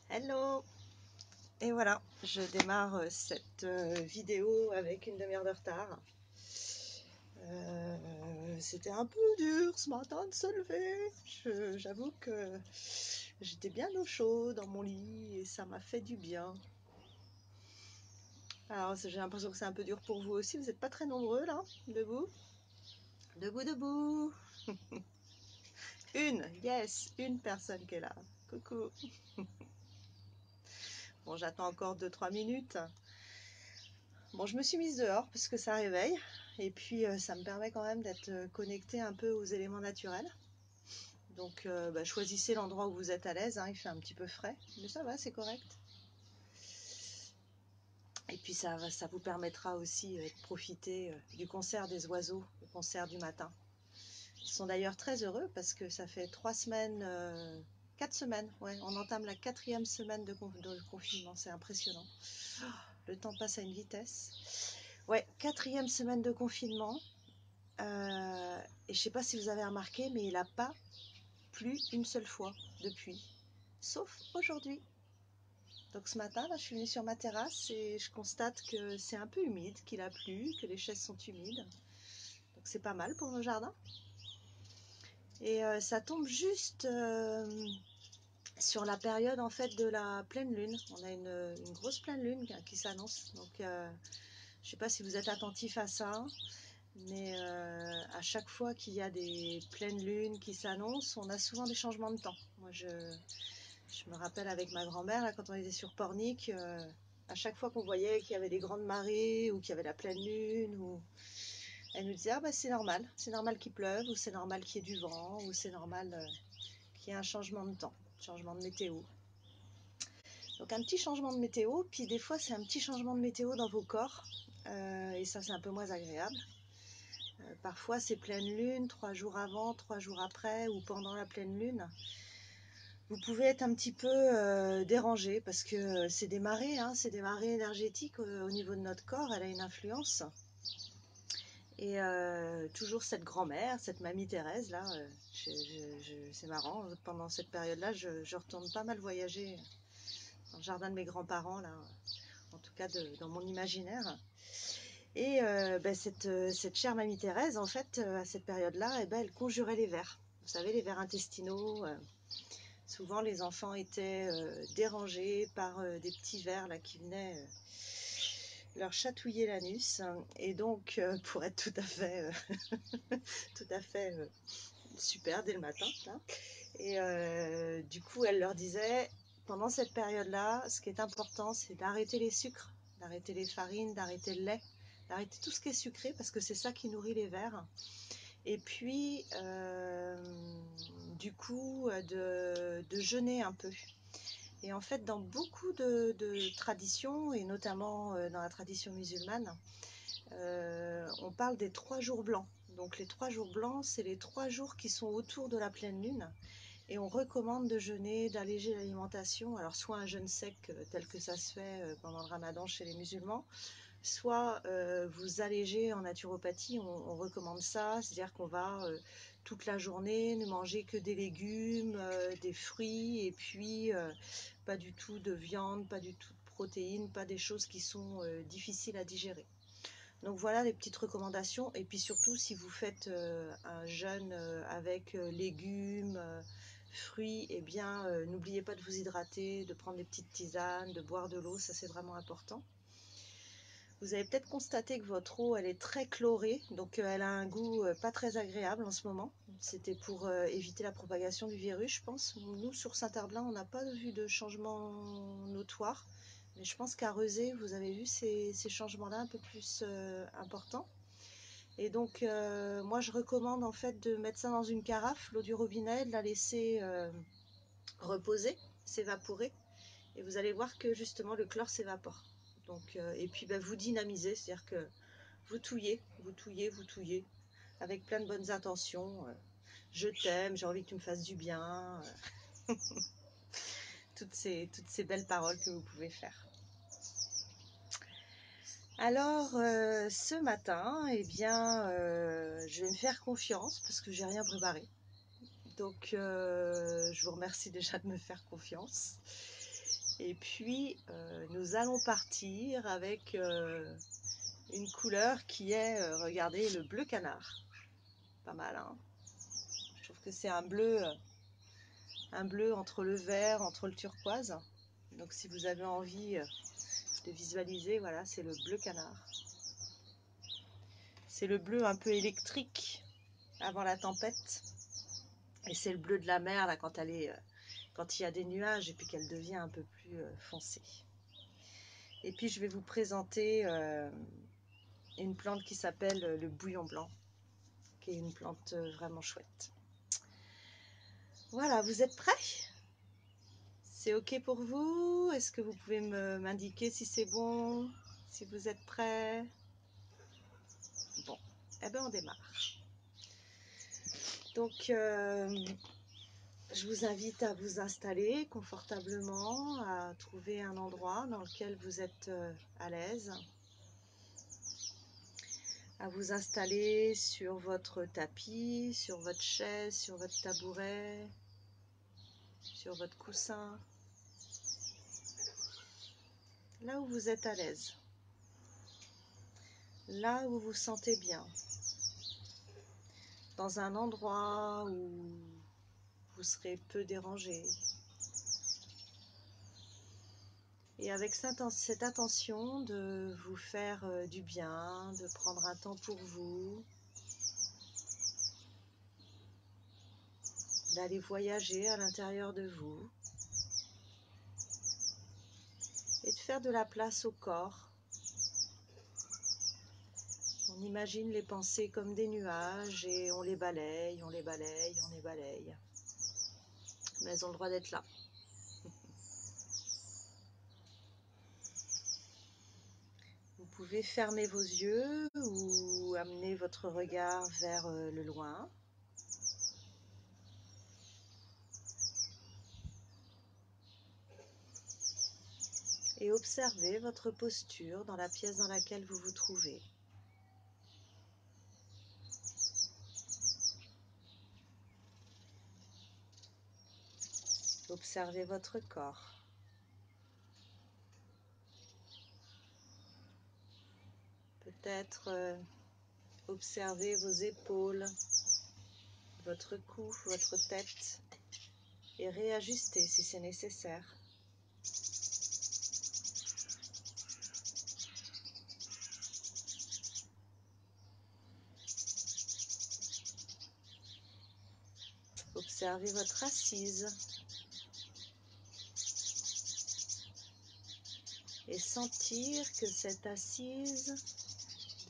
Hello! Et voilà, je démarre cette vidéo avec une demi-heure de retard. C'était un peu dur ce matin de se lever. J'avoue que j'étais bien au chaud dans mon lit et ça m'a fait du bien. Alors j'ai l'impression que c'est un peu dur pour vous aussi. Vous n'êtes pas très nombreux là, debout? Debout, debout! Une personne qui est là. Coucou! Bon, j'attends encore 2-3 minutes. Bon, je me suis mise dehors parce que ça réveille et puis ça me permet quand même d'être connectée un peu aux éléments naturels. Donc choisissez l'endroit où vous êtes à l'aise, hein, il fait un petit peu frais, mais ça va, c'est correct. Et puis ça vous permettra aussi de profiter du concert des oiseaux, le concert du matin. Ils sont d'ailleurs très heureux parce que ça fait 3 semaines, 4 semaines, ouais, on entame la 4e semaine de confinement, c'est impressionnant. Le temps passe à une vitesse. Ouais, 4e semaine de confinement. Et je sais pas si vous avez remarqué, mais il n'a pas plu une seule fois depuis, sauf aujourd'hui. Donc ce matin, là, je suis venue sur ma terrasse et je constate que c'est un peu humide, qu'il a plu, que les chaises sont humides. Donc c'est pas mal pour nos jardins. Et ça tombe juste sur la période en fait de la pleine lune. On a une grosse pleine lune qui s'annonce. Donc je sais pas si vous êtes attentif à ça. Mais à chaque fois qu'il y a des pleines lunes qui s'annoncent, on a souvent des changements de temps. Moi, je me rappelle avec ma grand-mère, là, quand on était sur Pornic, à chaque fois qu'on voyait qu'il y avait des grandes marées ou qu'il y avait la pleine lune, elle nous disait ah, bah, c'est normal qu'il pleuve, ou c'est normal qu'il y ait du vent, ou c'est normal qu'il y ait un changement de temps, changement de météo. Donc un petit changement de météo, puis des fois c'est un petit changement de météo dans vos corps, et ça c'est un peu moins agréable. Parfois c'est pleine lune, 3 jours avant, 3 jours après ou pendant la pleine lune. Vous pouvez être un petit peu dérangé parce que c'est des marées, hein, c'est des marées énergétiques au niveau de notre corps, elle a une influence. Et toujours cette grand-mère, cette mamie Thérèse, là, c'est marrant, pendant cette période-là, je retourne pas mal voyager dans le jardin de mes grands-parents, là, en tout cas dans mon imaginaire. Et cette chère mamie Thérèse, en fait, à cette période-là, elle conjurait les vers. Vous savez, les vers intestinaux. Souvent, les enfants étaient dérangés par des petits vers là, qui venaient leur chatouiller l'anus. Et donc, pour être tout à fait super dès le matin. Là. Et du coup, elle leur disait, pendant cette période-là, ce qui est important, c'est d'arrêter les sucres, d'arrêter les farines, d'arrêter le lait, d'arrêter tout ce qui est sucré, parce que c'est ça qui nourrit les vers. Et puis, du coup, de jeûner un peu. Et en fait, dans beaucoup de traditions, et notamment dans la tradition musulmane, on parle des 3 jours blancs. Donc les 3 jours blancs, c'est les 3 jours qui sont autour de la pleine lune. Et on recommande de jeûner, d'alléger l'alimentation. Alors soit un jeûne sec tel que ça se fait pendant le ramadan chez les musulmans, soit vous allégez en naturopathie, on recommande ça, c'est-à-dire qu'on va toute la journée ne manger que des légumes, des fruits, et puis pas du tout de viande, pas du tout de protéines, pas des choses qui sont difficiles à digérer. Donc voilà les petites recommandations. Et puis surtout, si vous faites un jeûne avec légumes, fruits, eh bien n'oubliez pas de vous hydrater, de prendre des petites tisanes, de boire de l'eau, ça c'est vraiment important. Vous avez peut-être constaté que votre eau, elle est très chlorée, donc elle a un goût pas très agréable en ce moment. C'était pour éviter la propagation du virus, je pense. Nous, sur Saint-Herblain, on n'a pas vu de changement notoire, mais je pense qu'à Rezé, vous avez vu ces changements-là un peu plus importants. Et donc, moi, je recommande en fait de mettre ça dans une carafe, l'eau du robinet, de la laisser reposer, s'évaporer, et vous allez voir que justement le chlore s'évapore. Donc, et puis vous dynamisez, c'est-à-dire que vous touillez, vous touillez, vous touillez, avec plein de bonnes intentions. Je t'aime, j'ai envie que tu me fasses du bien. Toutes ces belles paroles que vous pouvez faire. Alors, ce matin, eh bien, je vais me faire confiance parce que j'ai rien préparé. Donc, je vous remercie déjà de me faire confiance. Et puis, nous allons partir avec une couleur qui est, regardez, le bleu canard. Pas mal, hein? Je trouve que c'est un bleu entre le vert, entre le turquoise. Donc si vous avez envie de visualiser, voilà, c'est le bleu canard. C'est le bleu un peu électrique avant la tempête. Et c'est le bleu de la mer là quand quand il y a des nuages et puis qu'elle devient un peu plus foncée. Et puis je vais vous présenter une plante qui s'appelle le bouillon blanc, qui est une plante vraiment chouette. Voilà, vous êtes prêts? C'est ok pour vous? Est-ce que vous pouvez m'indiquer si c'est bon? Si vous êtes prêts? Bon, eh bien on démarre. Donc je vous invite à vous installer confortablement, à trouver un endroit dans lequel vous êtes à l'aise, à vous installer sur votre tapis, sur votre chaise, sur votre tabouret, sur votre coussin, là où vous êtes à l'aise, là où vous vous sentez bien, dans un endroit où vous serez peu dérangé. Et avec cette intention de vous faire du bien, de prendre un temps pour vous, d'aller voyager à l'intérieur de vous et de faire de la place au corps. On imagine les pensées comme des nuages et on les balaye, on les balaye, on les balaye. Mais elles ont le droit d'être là. Vous pouvez fermer vos yeux ou amener votre regard vers le loin. Et observez votre posture dans la pièce dans laquelle vous vous trouvez. Observez votre corps. Peut-être observez vos épaules, votre cou, votre tête et réajustez si c'est nécessaire. Observez votre assise et sentir que cette assise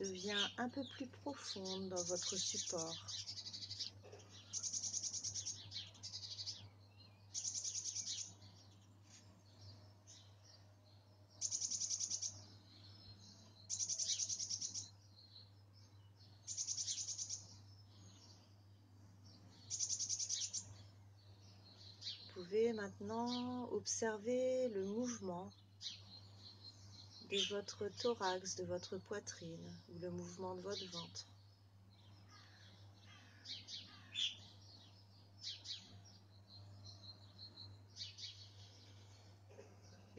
devient un peu plus profonde dans votre support. Vous pouvez maintenant observer le mouvement de votre thorax, de votre poitrine ou le mouvement de votre ventre.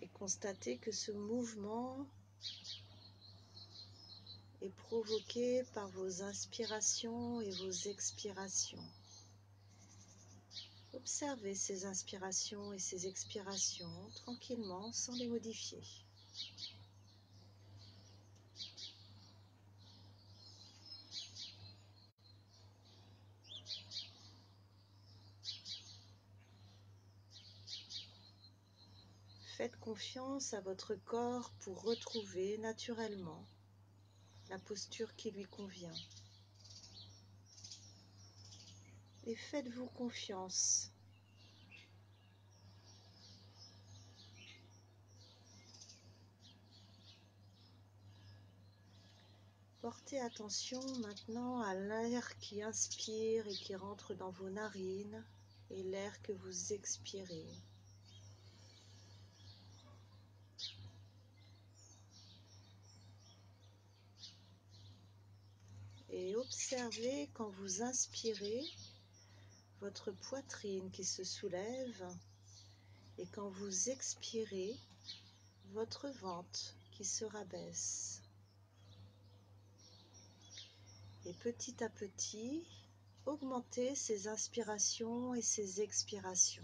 Et constatez que ce mouvement est provoqué par vos inspirations et vos expirations. Observez ces inspirations et ces expirations tranquillement sans les modifier. Faites confiance à votre corps pour retrouver naturellement la posture qui lui convient. Et faites-vous confiance. Portez attention maintenant à l'air qui inspire et qui rentre dans vos narines et l'air que vous expirez. Et observez quand vous inspirez votre poitrine qui se soulève Et quand vous expirez, votre ventre qui se rabaisse. Et petit à petit, augmentez ses inspirations et ses expirations.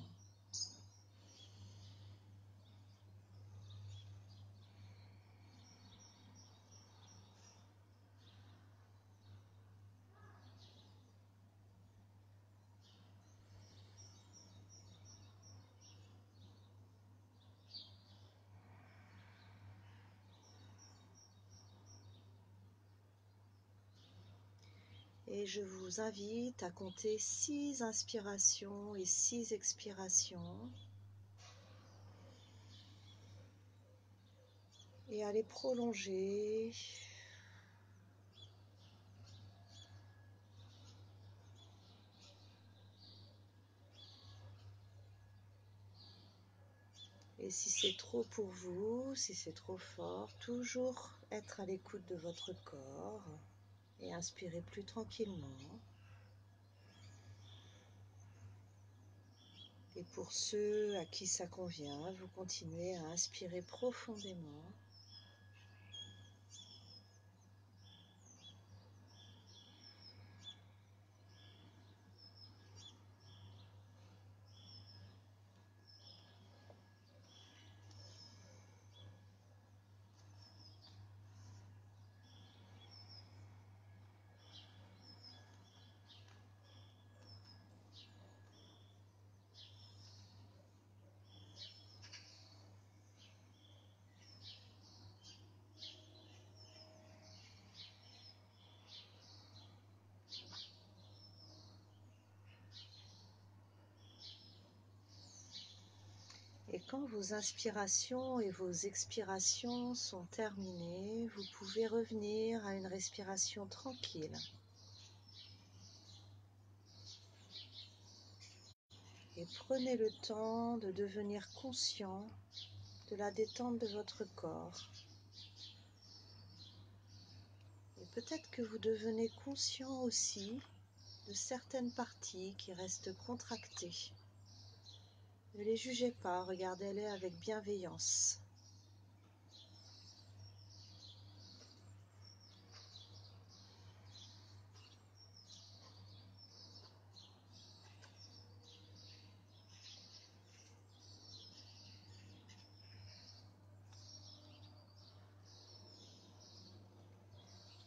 Et je vous invite à compter 6 inspirations et 6 expirations et à les prolonger et si c'est trop pour vous, si c'est trop fort, toujours être à l'écoute de votre corps et inspirer plus tranquillement. Et pour ceux à qui ça convient, vous continuez à inspirer profondément. Et quand vos inspirations et vos expirations sont terminées, vous pouvez revenir à une respiration tranquille. Et prenez le temps de devenir conscient de la détente de votre corps. Et peut-être que vous devenez conscient aussi de certaines parties qui restent contractées. Ne les jugez pas, regardez-les avec bienveillance.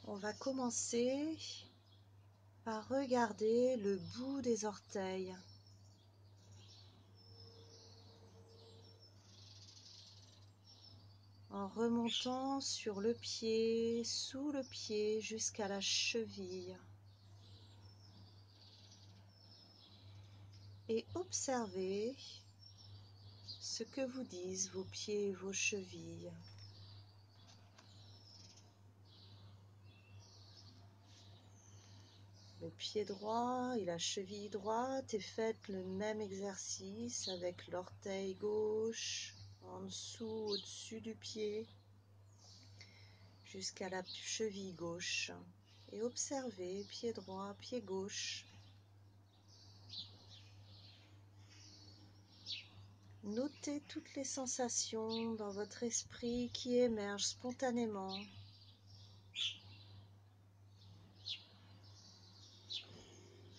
On va commencer par regarder le bout des orteils. En remontant sur le pied, sous le pied, jusqu'à la cheville. Et observez ce que vous disent vos pieds et vos chevilles. Le pied droit et la cheville droite et faites le même exercice avec l'orteil gauche en dessous, au-dessus du pied, jusqu'à la cheville gauche. Et observez pied droit, pied gauche. Notez toutes les sensations dans votre esprit qui émergent spontanément.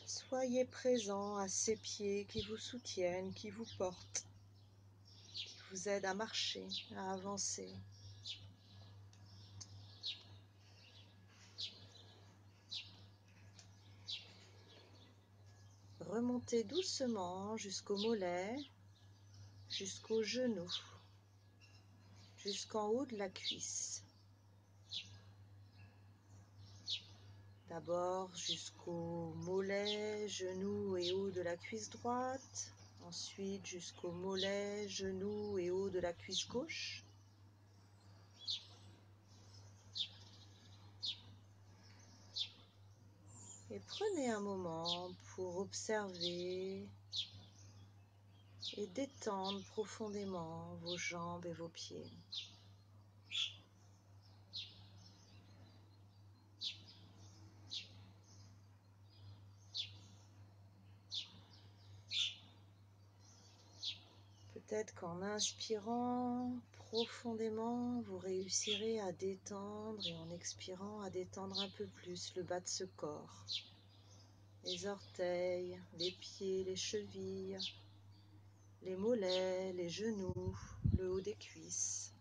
Soyez présent à ces pieds qui vous soutiennent, qui vous portent, qui vous aident à marcher, à avancer. Remontez doucement jusqu'au mollet, jusqu'au genou, jusqu'en haut de la cuisse. D'abord jusqu'au mollet, genou et haut de la cuisse droite. Ensuite jusqu'au mollet, genou et haut de la cuisse gauche. Et prenez un moment pour observer et détendre profondément vos jambes et vos pieds. Peut-être qu'en inspirant profondément, vous réussirez à détendre et en expirant à détendre un peu plus le bas de ce corps. Les orteils, les pieds, les chevilles, les mollets, les genoux, le haut des cuisses.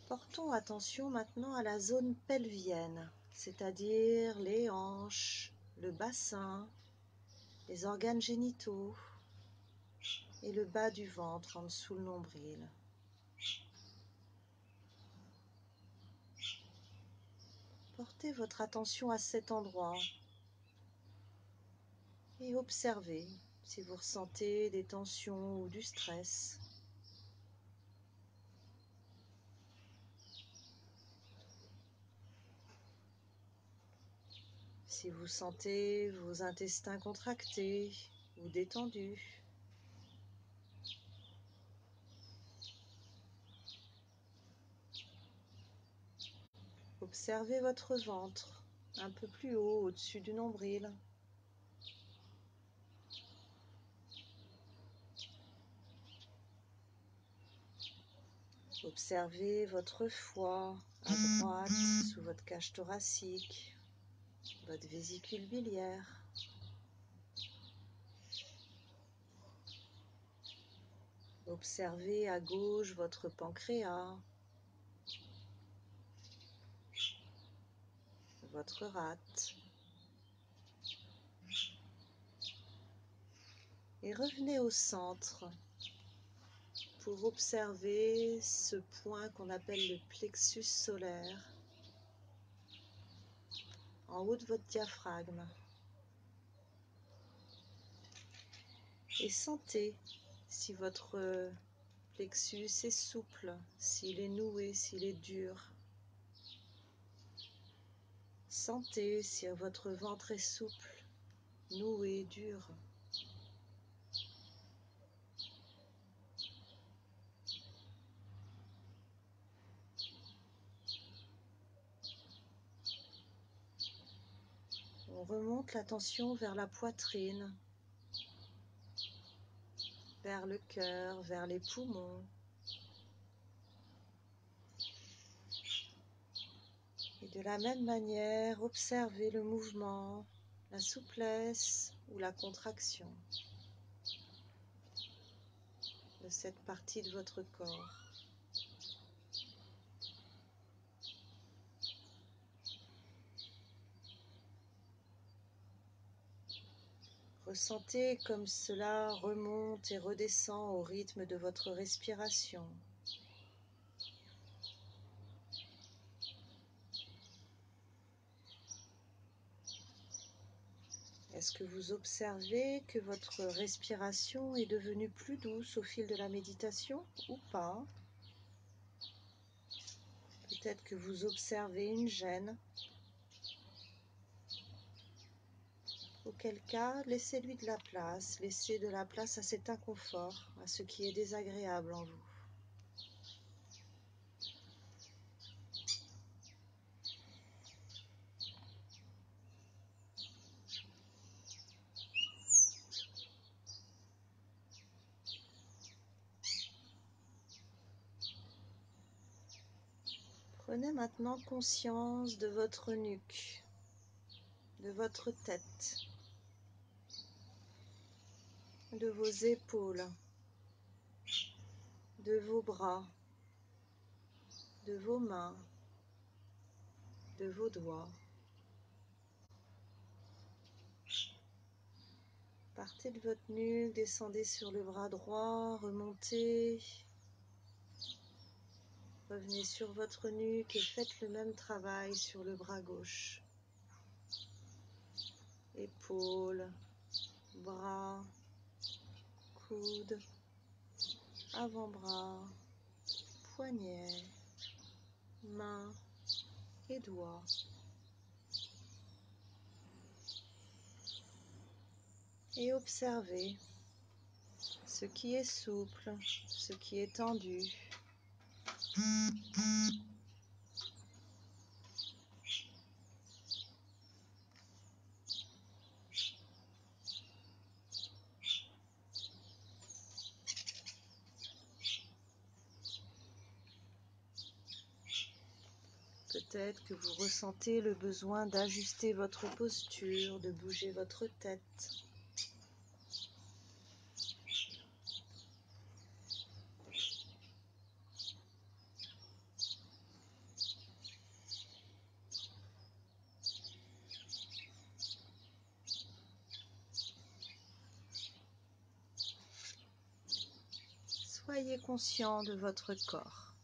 Portons attention maintenant à la zone pelvienne, c'est-à-dire les hanches, le bassin, les organes génitaux et le bas du ventre en dessous le nombril. Portez votre attention à cet endroit et observez si vous ressentez des tensions ou du stress. Si vous sentez vos intestins contractés ou détendus. Observez votre ventre un peu plus haut au-dessus du nombril. Observez votre foie à droite sous votre cage thoracique, votre vésicule biliaire. Observez à gauche votre pancréas, votre rate. Et revenez au centre pour observer ce point qu'on appelle le plexus solaire en haut de votre diaphragme. Et sentez si votre plexus est souple, s'il est noué, s'il est dur. Sentez si votre ventre est souple, noué, dur. On remonte l'attention vers la poitrine, vers le cœur, vers les poumons. Et de la même manière, observez le mouvement, la souplesse ou la contraction de cette partie de votre corps. Ressentez comme cela remonte et redescend au rythme de votre respiration. Est-ce que vous observez que votre respiration est devenue plus douce au fil de la méditation ou pas? Peut-être que vous observez une gêne. Auquel cas, laissez-lui de la place, laissez de la place à cet inconfort, à ce qui est désagréable en vous. Prenez maintenant conscience de votre nuque, de votre tête, de vos épaules, de vos bras, de vos mains, de vos doigts. Partez de votre nuque, descendez sur le bras droit, remontez. Revenez sur votre nuque et faites le même travail sur le bras gauche. Épaules, bras, coudes, avant-bras, poignets, mains et doigts. Et observez ce qui est souple, ce qui est tendu. Peut-être que vous ressentez le besoin d'ajuster votre posture, de bouger votre tête. Soyez conscient de votre corps,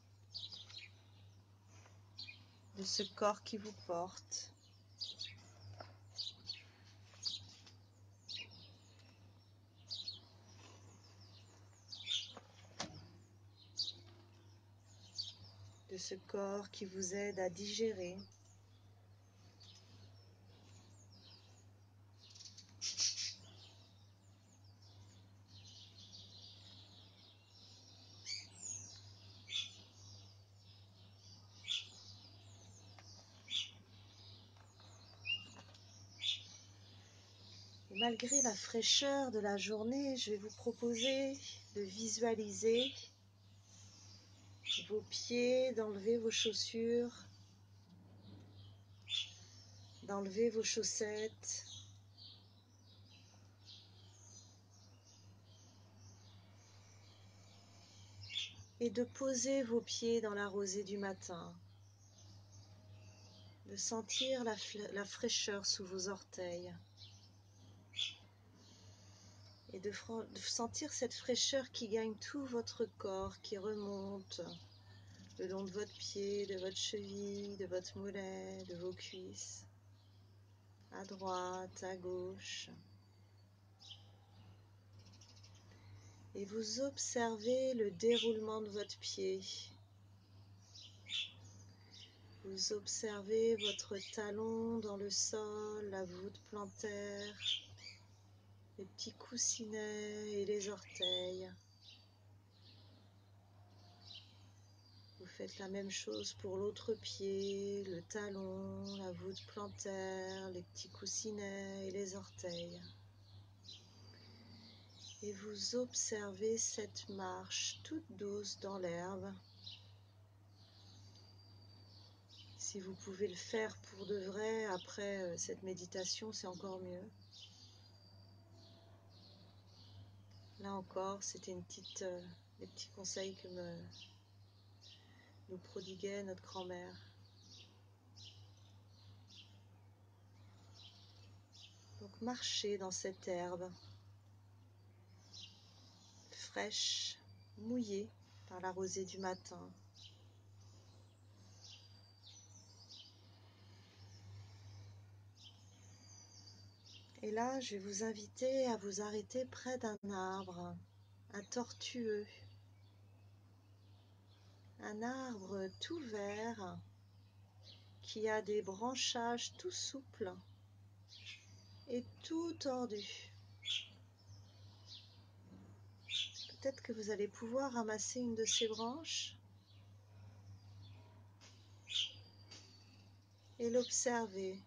de ce corps qui vous porte. De ce corps qui vous aide à digérer. Et malgré la fraîcheur de la journée, je vais vous proposer de visualiser vos pieds, d'enlever vos chaussures, d'enlever vos chaussettes. Et de poser vos pieds dans la rosée du matin. De sentir la fraîcheur sous vos orteils. Et de sentir cette fraîcheur qui gagne tout votre corps, qui remonte le long de votre pied, de votre cheville, de votre mollet, de vos cuisses, à droite, à gauche. Et vous observez le déroulement de votre pied. Vous observez votre talon dans le sol, la voûte plantaire, les petits coussinets et les orteils. Vous faites la même chose pour l'autre pied, le talon, la voûte plantaire, les petits coussinets et les orteils. Et vous observez cette marche toute douce dans l'herbe. Si vous pouvez le faire pour de vrai après cette méditation, c'est encore mieux. Là encore, c'était des petits conseils que nous prodiguait notre grand-mère. Donc marchez dans cette herbe fraîche, mouillée par la rosée du matin. Et là, je vais vous inviter à vous arrêter près d'un arbre, un tortueux. Un arbre tout vert qui a des branchages tout souples et tout tordus. Peut-être que vous allez pouvoir ramasser une de ces branches et l'observer.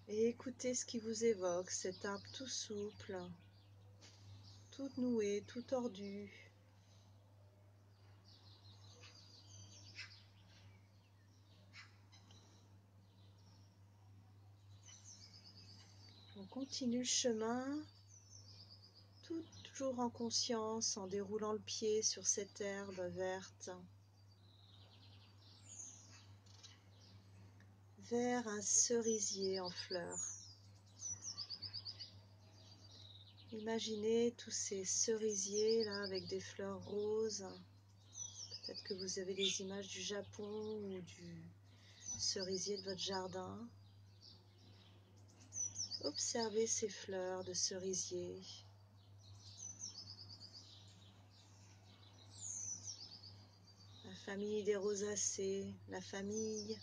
Et écoutez ce qui vous évoque, cet arbre tout souple, tout noué, tout tordu. On continue le chemin, toujours en conscience, en déroulant le pied sur cette herbe verte, vers un cerisier en fleurs. Imaginez tous ces cerisiers là avec des fleurs roses. Peut-être que vous avez des images du Japon ou du cerisier de votre jardin. Observez ces fleurs de cerisier. La famille des rosacées, la famille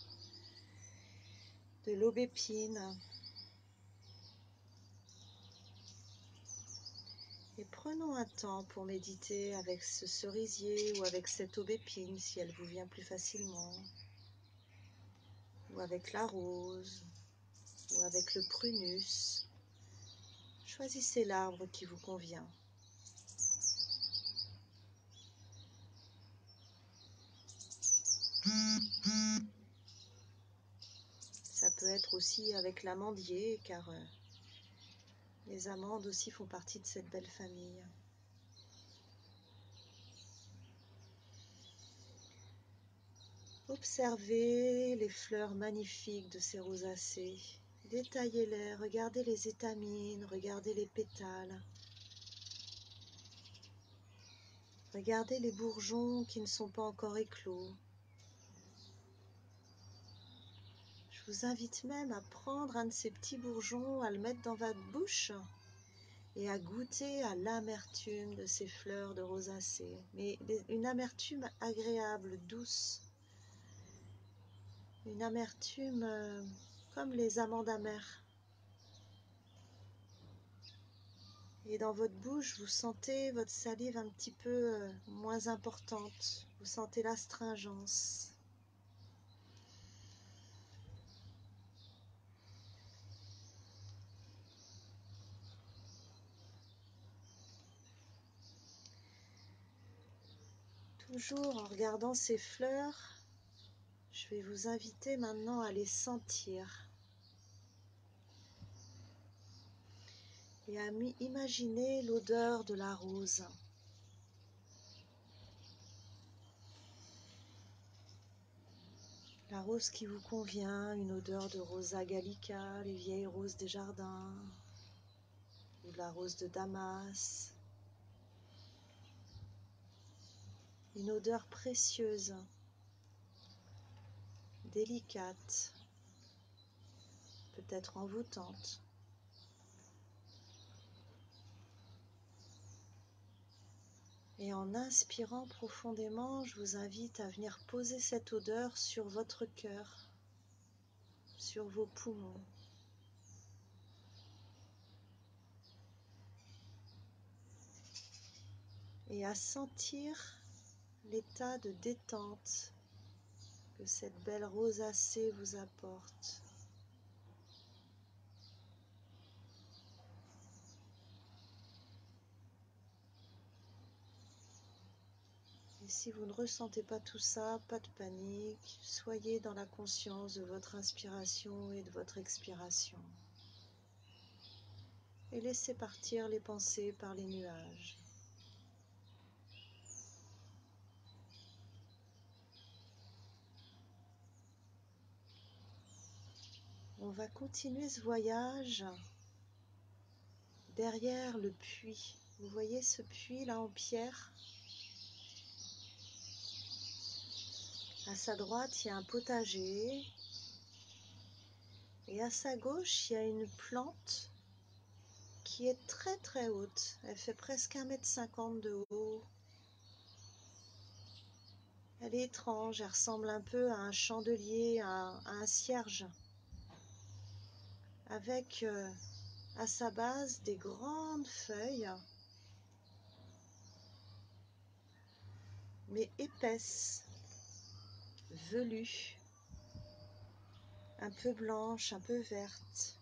de l'aubépine. Et prenons un temps pour méditer avec ce cerisier ou avec cette aubépine si elle vous vient plus facilement, ou avec la rose, ou avec le prunus. Choisissez l'arbre qui vous convient. Ça peut être aussi avec l'amandier, car les amandes aussi font partie de cette belle famille. Observez les fleurs magnifiques de ces rosacées. Détaillez-les, regardez les étamines, regardez les pétales. Regardez les bourgeons qui ne sont pas encore éclos. Je vous invite même à prendre un de ces petits bourgeons, à le mettre dans votre bouche et à goûter à l'amertume de ces fleurs de rosacée. Mais une amertume agréable, douce. Une amertume comme les amandes amères. Et dans votre bouche, vous sentez votre salive un petit peu moins importante. Vous sentez l'astringence. Toujours en regardant ces fleurs, je vais vous inviter maintenant à les sentir. Et à imaginer l'odeur de la rose. La rose qui vous convient, une odeur de Rosa gallica, les vieilles roses des jardins, ou de la rose de Damas. Une odeur précieuse, délicate, peut-être envoûtante. Et en inspirant profondément, je vous invite à venir poser cette odeur sur votre cœur, sur vos poumons. Et à sentir l'état de détente que cette belle rosacée vous apporte. Et si vous ne ressentez pas tout ça, pas de panique, soyez dans la conscience de votre inspiration et de votre expiration. Et laissez partir les pensées par les nuages. On va continuer ce voyage derrière le puits. Vous voyez ce puits là en pierre? À sa droite, il y a un potager. Et à sa gauche, il y a une plante qui est très très haute. Elle fait presque 1,50 m de haut. Elle est étrange, elle ressemble un peu à un chandelier, à un cierge. Avec à sa base des grandes feuilles, mais épaisses, velues, un peu blanches, un peu vertes.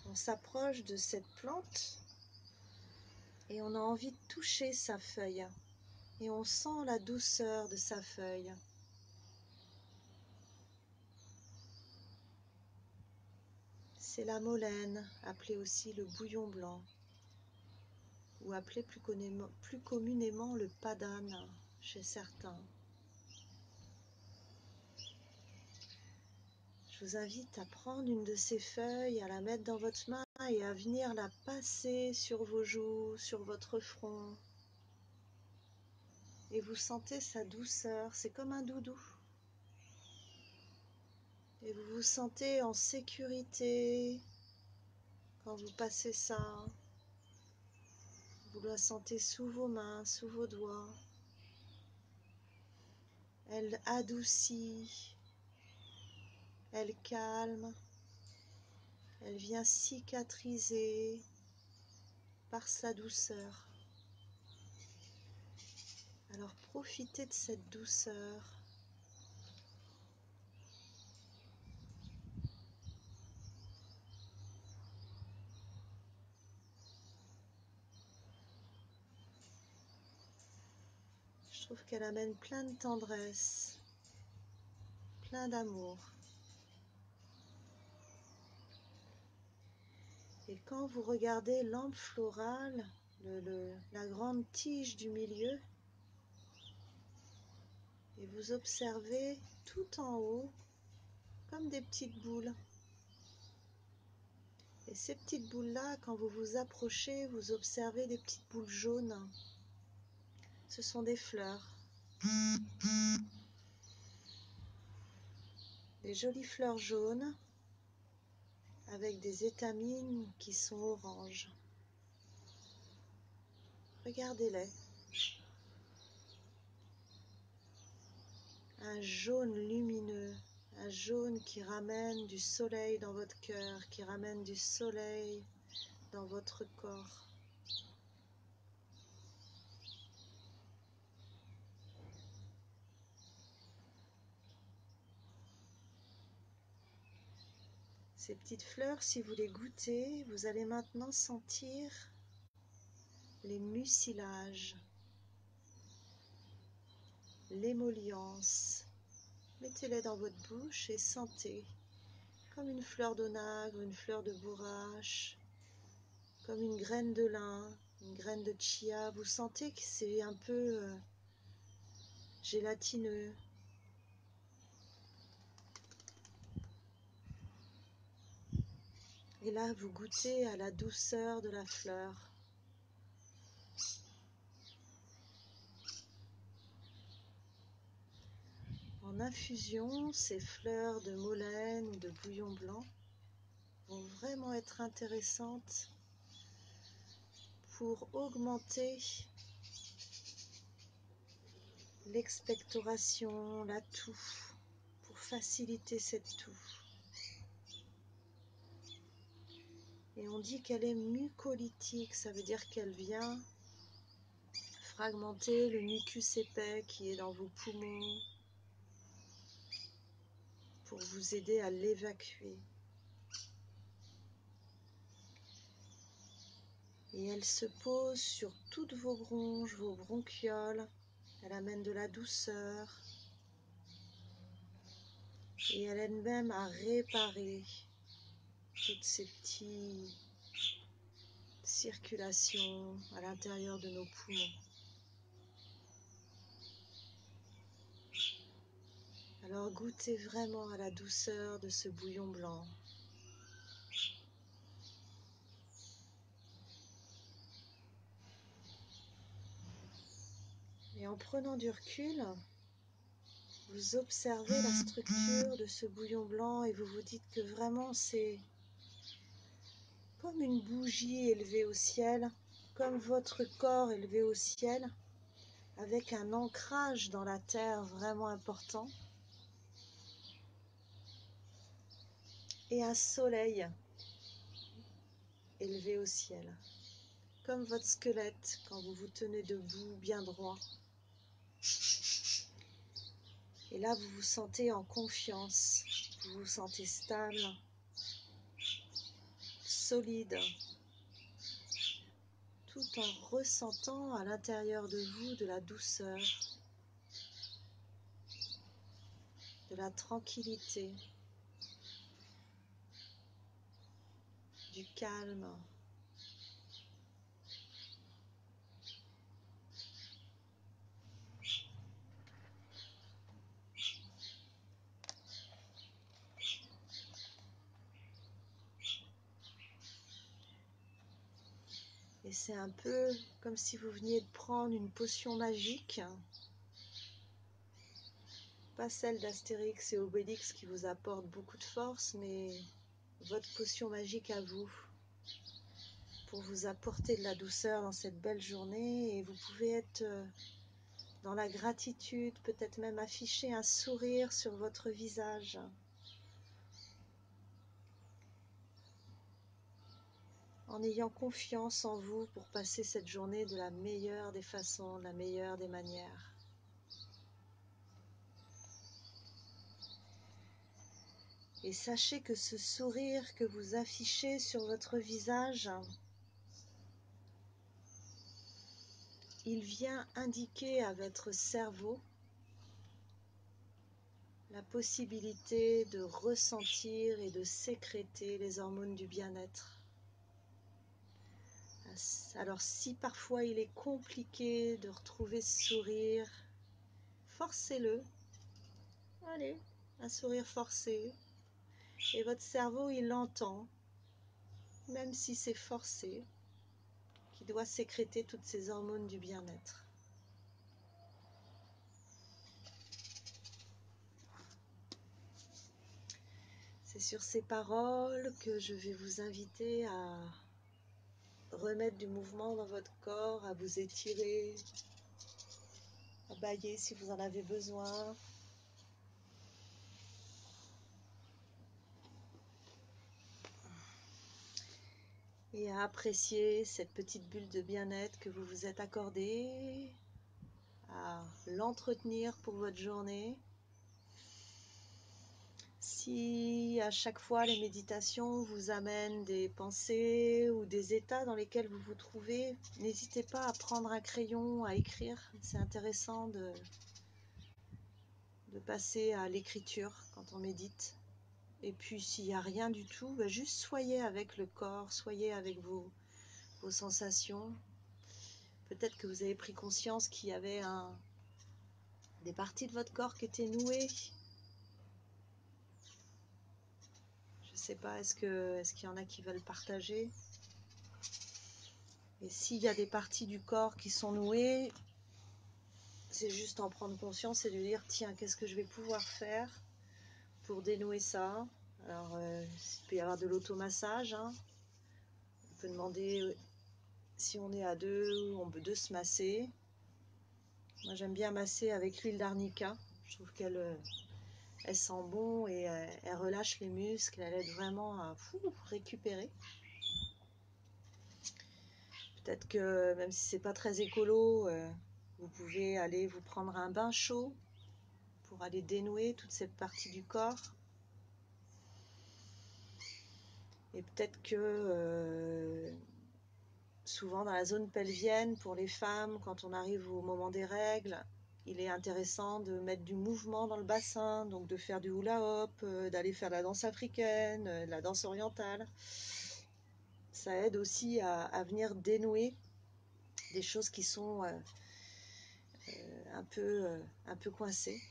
On s'approche de cette plante et on a envie de toucher sa feuille. Et on sent la douceur de sa feuille. C'est la molène, appelée aussi le bouillon blanc, ou appelé plus communément le padane chez certains. Je vous invite à prendre une de ces feuilles, à la mettre dans votre main et à venir la passer sur vos joues, sur votre front. Et vous sentez sa douceur, c'est comme un doudou. Et vous vous sentez en sécurité quand vous passez ça. Vous la sentez sous vos mains, sous vos doigts. Elle adoucit, elle calme. Elle vient cicatriser par sa douceur. Alors profitez de cette douceur. Je trouve qu'elle amène plein de tendresse, plein d'amour. Et quand vous regardez l'ample florale, la grande tige du milieu, et vous observez tout en haut comme des petites boules. Et ces petites boules-là, quand vous vous approchez, vous observez des petites boules jaunes. Ce sont des fleurs. Des jolies fleurs jaunes avec des étamines qui sont oranges. Regardez-les. Un jaune lumineux, un jaune qui ramène du soleil dans votre cœur, qui ramène du soleil dans votre corps. Ces petites fleurs, si vous les goûtez, vous allez maintenant sentir les mucilages, l'émollience. Mettez-les dans votre bouche et sentez, comme une fleur d'onagre, une fleur de bourrache, comme une graine de lin, une graine de chia. Vous sentez que c'est un peu gélatineux. Et là, vous goûtez à la douceur de la fleur. En infusion, ces fleurs de molène ou de bouillon blanc vont vraiment être intéressantes pour augmenter l'expectoration, la toux, pour faciliter cette toux. Et on dit qu'elle est mucolytique, ça veut dire qu'elle vient fragmenter le mucus épais qui est dans vos poumons pour vous aider à l'évacuer. Et elle se pose sur toutes vos bronches, vos bronchioles. Elle amène de la douceur. Et elle aide même à réparer toutes ces petites circulations à l'intérieur de nos poumons. Alors goûtez vraiment à la douceur de ce bouillon blanc. Et en prenant du recul, vous observez la structure de ce bouillon blanc et vous vous dites que vraiment c'est comme une bougie élevée au ciel, comme votre corps élevé au ciel, avec un ancrage dans la terre vraiment important et un soleil élevé au ciel, comme votre squelette quand vous vous tenez debout bien droit. Et là, vous vous sentez en confiance, vous vous sentez stable, solide, tout en ressentant à l'intérieur de vous de la douceur, de la tranquillité, du calme. Et c'est un peu comme si vous veniez de prendre une potion magique, pas celle d'Astérix et Obélix qui vous apporte beaucoup de force, mais votre potion magique à vous, pour vous apporter de la douceur dans cette belle journée. Et vous pouvez être dans la gratitude, peut-être même afficher un sourire sur votre visage. en ayant confiance en vous pour passer cette journée de la meilleure des façons, de la meilleure des manières. Et sachez que ce sourire que vous affichez sur votre visage, il vient indiquer à votre cerveau la possibilité de ressentir et de sécréter les hormones du bien-être. Alors si parfois il est compliqué de retrouver ce sourire, forcez-le. Allez, un sourire forcé. Et votre cerveau, il l'entend, même si c'est forcé, qui doit sécréter toutes ces hormones du bien-être. C'est sur ces paroles que je vais vous inviter à remettre du mouvement dans votre corps, à vous étirer, à bâiller si vous en avez besoin. Et à apprécier cette petite bulle de bien-être que vous vous êtes accordée, à l'entretenir pour votre journée. Si à chaque fois les méditations vous amènent des pensées ou des états dans lesquels vous vous trouvez, n'hésitez pas à prendre un crayon, à écrire. C'est intéressant de passer à l'écriture quand on médite. Et puis s'il n'y a rien du tout, juste soyez avec le corps, soyez avec vos sensations. Peut-être que vous avez pris conscience qu'il y avait des parties de votre corps qui étaient nouées. Je ne sais pas, est-ce qu'il y en a qui veulent partager? Et s'il y a des parties du corps qui sont nouées, c'est juste en prendre conscience et de dire tiens, qu'est-ce que je vais pouvoir faire pour dénouer ça? Alors, il peut y avoir de l'automassage. Hein. On peut demander si on est à deux, on peut deux se masser. Moi, j'aime bien masser avec l'huile d'arnica. Je trouve qu'elle elle sent bon et elle relâche les muscles. Elle aide vraiment à récupérer. Peut-être que même si c'est pas très écolo, vous pouvez aller vous prendre un bain chaud pour aller dénouer toute cette partie du corps. Et peut-être que souvent dans la zone pelvienne, pour les femmes, quand on arrive au moment des règles, il est intéressant de mettre du mouvement dans le bassin, donc de faire du hula hop, d'aller faire la danse africaine, la danse orientale. Ça aide aussi à venir dénouer des choses qui sont un peu coincées.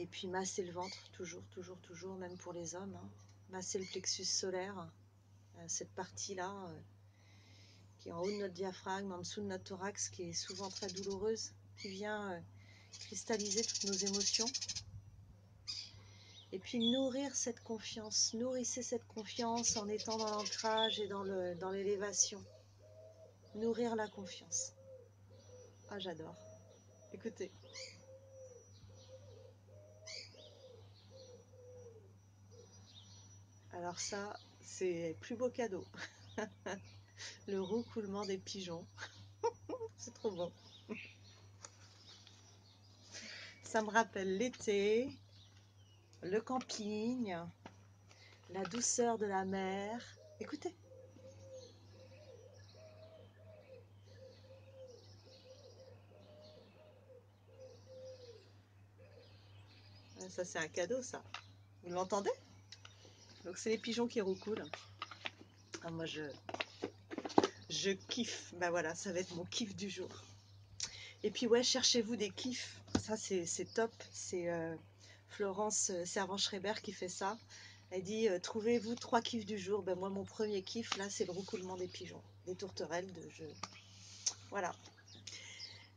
Et puis masser le ventre, toujours, même pour les hommes. Hein. Masser le plexus solaire, cette partie-là, qui est en haut de notre diaphragme, en dessous de notre thorax, qui est souvent très douloureuse, qui vient cristalliser toutes nos émotions. Et puis nourrir cette confiance, nourrissez cette confiance en étant dans l'ancrage et dans l'élévation. Nourrir la confiance. Ah, j'adore. Écoutez. Alors ça, c'est plus beau cadeau. Le roucoulement des pigeons. C'est trop beau. Ça me rappelle l'été, le camping, la douceur de la mer. Écoutez. Ça, c'est un cadeau, ça. Vous l'entendez? Donc, c'est les pigeons qui roucoulent. Ah, moi, je kiffe. Ben voilà, ça va être mon kiff du jour. Et puis, ouais, cherchez-vous des kiffs. Ça, c'est top. C'est Florence Servan-Schreiber qui fait ça. Elle dit trouvez-vous 3 kiffs du jour. Ben moi, mon premier kiff, là, c'est le roucoulement des pigeons, des tourterelles. Voilà.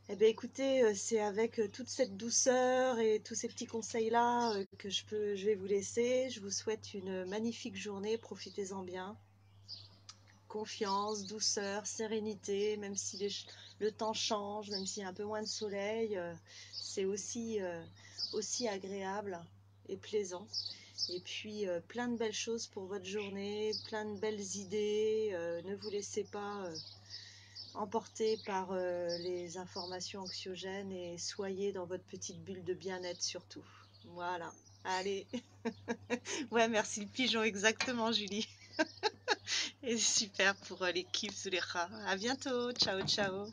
Eh bien, écoutez, c'est avec toute cette douceur et tous ces petits conseils-là que je vais vous laisser. Je vous souhaite une magnifique journée. Profitez-en bien. Confiance, douceur, sérénité, même si le temps change, même s'il y a un peu moins de soleil, c'est aussi agréable et plaisant. Et puis plein de belles choses pour votre journée, plein de belles idées. Ne vous laissez pas emporter par les informations anxiogènes et soyez dans votre petite bulle de bien-être surtout. Voilà. Allez. Ouais, merci le pigeon, exactement, Julie. Et super pour les kiffs ou les rats. À bientôt. Ciao, ciao.